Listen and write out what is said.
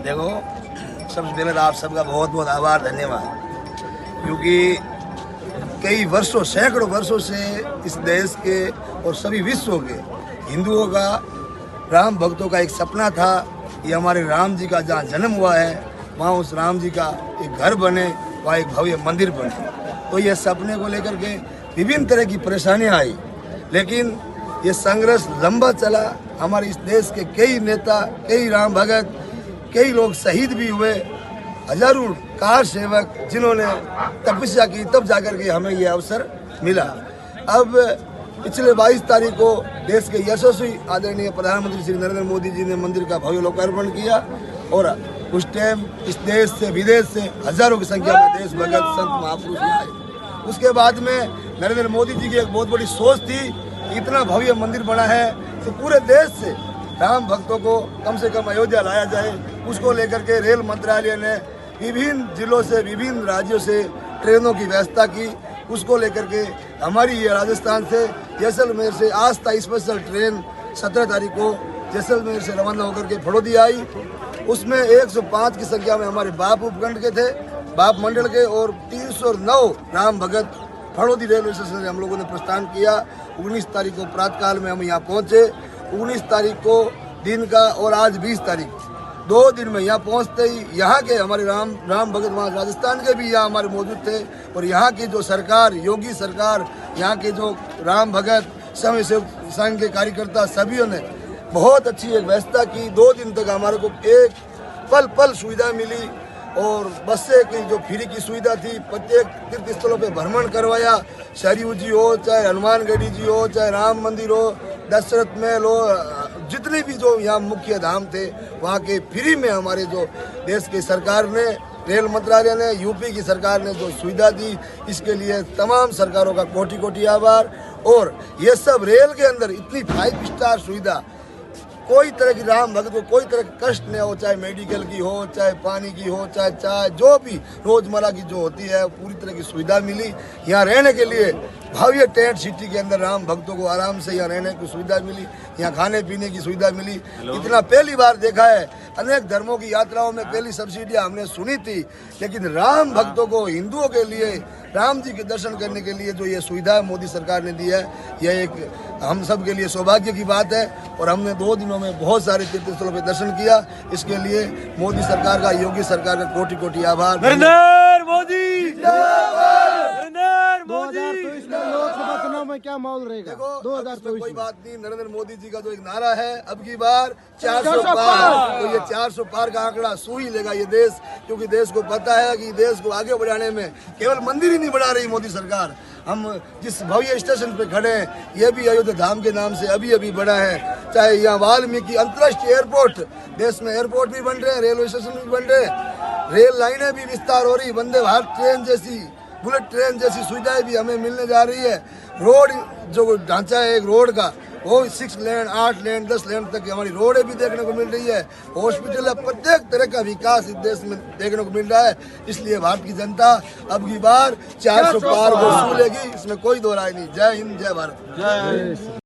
देखो, सबसे पहले तो आप सबका बहुत बहुत आभार, धन्यवाद, क्योंकि कई वर्षों, सैकड़ों वर्षों से इस देश के और सभी विश्व के हिंदुओं का, राम भक्तों का एक सपना था कि हमारे राम जी का जहाँ जन्म हुआ है वहाँ उस राम जी का एक घर बने, वहाँ एक भव्य मंदिर बने। तो ये सपने को लेकर के विभिन्न तरह की परेशानियाँ आई, लेकिन ये संघर्ष लंबा चला। हमारे इस देश के कई नेता, कई राम भगत, कई लोग शहीद भी हुए, हजारों कार सेवक जिन्होंने तपस्या की, तब जाकर के हमें ये अवसर मिला। अब पिछले 22 तारीख को देश के यशस्वी आदरणीय प्रधानमंत्री श्री नरेंद्र मोदी जी ने मंदिर का भव्य लोकार्पण किया और उस टाइम इस देश से, विदेश से हजारों की संख्या में देश भगत, संत, महापुरुष आए। उसके बाद में नरेंद्र मोदी जी की एक बहुत बड़ी सोच थी, इतना भव्य मंदिर बना है तो पूरे देश से राम भक्तों को कम से कम अयोध्या लाया जाए। उसको लेकर के रेल मंत्रालय ने विभिन्न जिलों से, विभिन्न राज्यों से ट्रेनों की व्यवस्था की। उसको लेकर के हमारी ये राजस्थान से, जैसलमेर से आस्था स्पेशल ट्रेन 17 तारीख को जैसलमेर से रवाना होकर के फड़ौदी आई। उसमें 105 की संख्या में हमारे बाप उपखंड के थे, बाप मंडल के, और 309 राम भगत फड़ौदी रेलवे स्टेशन से हम लोगों ने प्रस्थान किया। 19 तारीख को प्रातःकाल में हम यहाँ पहुँचे। 19 तारीख को दिन का और आज 20 तारीख, 2 दिन में यहाँ पहुँचते ही यहाँ के हमारे राम भगत, वहाँ राजस्थान के भी यहाँ हमारे मौजूद थे, और यहाँ की जो सरकार, योगी सरकार, यहाँ के जो राम भगत, समय सेवक संघ के कार्यकर्ता, सभी ने बहुत अच्छी एक व्यवस्था की। 2 दिन तक हमारे को एक पल पल सुविधा मिली, और बसें की जो फ्री की सुविधा थी, प्रत्येक तीर्थ स्थलों पे भ्रमण करवाया। सरयू जी हो, चाहे हनुमानगढ़ी जी हो, चाहे राम मंदिर हो, दशरथ महल हो, जितने भी जो यहाँ मुख्य धाम थे वहाँ के फ्री में हमारे जो देश की सरकार ने, रेल मंत्रालय ने, यूपी की सरकार ने जो सुविधा दी, इसके लिए तमाम सरकारों का कोटि कोटि आभार। और ये सब रेल के अंदर इतनी 5 स्टार सुविधा, कोई तरह की राम भक्त को कोई तरह का कष्ट नहीं हो, चाहे मेडिकल की हो, चाहे पानी की हो, चाहे चाय, जो भी रोजमर्रा की जो होती है पूरी तरह की सुविधा मिली। यहाँ रहने के लिए भव्य टेंट सिटी के अंदर राम भक्तों को आराम से यहाँ रहने की सुविधा मिली, यहाँ खाने पीने की सुविधा मिली। इतना पहली बार देखा है। अनेक धर्मों की यात्राओं में पहली सब्सिडियाँ हमने सुनी थी, लेकिन राम भक्तों को, हिंदुओं के लिए, राम जी के दर्शन करने के लिए जो ये सुविधा मोदी सरकार ने दी है, यह एक हम सब के लिए सौभाग्य की बात है। और हमने 2 दिनों में बहुत सारे तीर्थ स्थलों पर दर्शन किया। इसके लिए मोदी सरकार का, योगी सरकार का कोटि कोटि आभार। नरेंद्र मोदी, लोकसभा चुनाव में क्या माहौल रहेगा? देखो, 2024 कोई बात नहीं। नरेंद्र मोदी जी का जो एक नारा है, अब की बार 400 पार, तो ये 400 पार का आंकड़ा छू ही लेगा ये देश, क्योंकि देश को पता है कि देश को आगे बढ़ाने में केवल मंदिर ही नहीं बढ़ा रही मोदी सरकार। हम जिस भव्य स्टेशन पे खड़े हैं, ये भी अयोध्या धाम के नाम से अभी अभी बढ़ा है। चाहे यहाँ वाल्मीकि अंतर्राष्ट्रीय एयरपोर्ट, देश में एयरपोर्ट भी बन रहे हैं, रेलवे स्टेशन भी बन रहे हैं, रेल लाइनें भी विस्तार हो रही, वंदे भारत ट्रेन जैसी, बुलेट ट्रेन जैसी सुविधाएं भी हमें मिलने जा रही है। रोड जो ढांचा है एक रोड का, वो 6 लेन, 8 लेन, 10 लेन तक हमारी रोडें भी देखने को मिल रही है। हॉस्पिटल है, प्रत्येक तरह का विकास इस देश में देखने को मिल रहा है। इसलिए भारत की जनता अब की बार 400 पार को छू लेगी, इसमें कोई दो राय नहीं। जय हिंद, जय भारत।